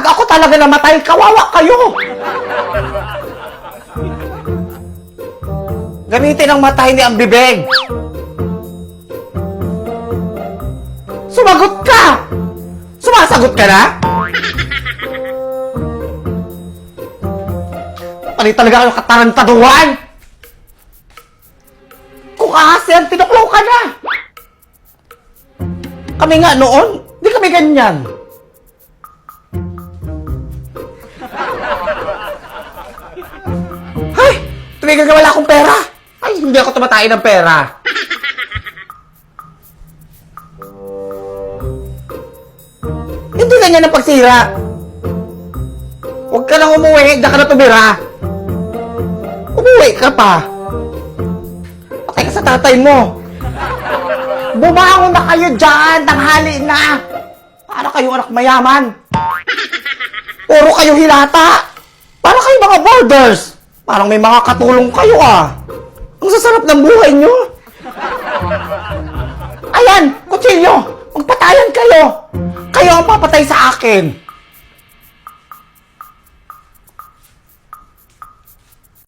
Pag ako talaga namatay, kawawa kayo! Gamitin ang mata, hindi ang bibig! Sumagot ka! Sumasagot ka na? Pali talaga kayo katarantaduhan! Kung aasin, tinuklaw ka na! Kami nga noon, di kami ganyan. Ay! Tumigil ka, wala akong pera! Ay, hindi ako tumatain ng pera! Hindi ganyan ang pagsira! Huwag ka nang umuwi, hindi ka na tumira! Umuwi ka pa! Patay ka sa tatay mo! Bumangon na kayo dyan! Tanghali na! Para kayo anak mayaman! Puro kayo hilata! Para kayo mga borders! Parang may mga katulong kayo ah! Ang sasarap ng buhay nyo! Ayan! Kutsilyo! Magpatayan kayo! Kayo ang papatay sa akin!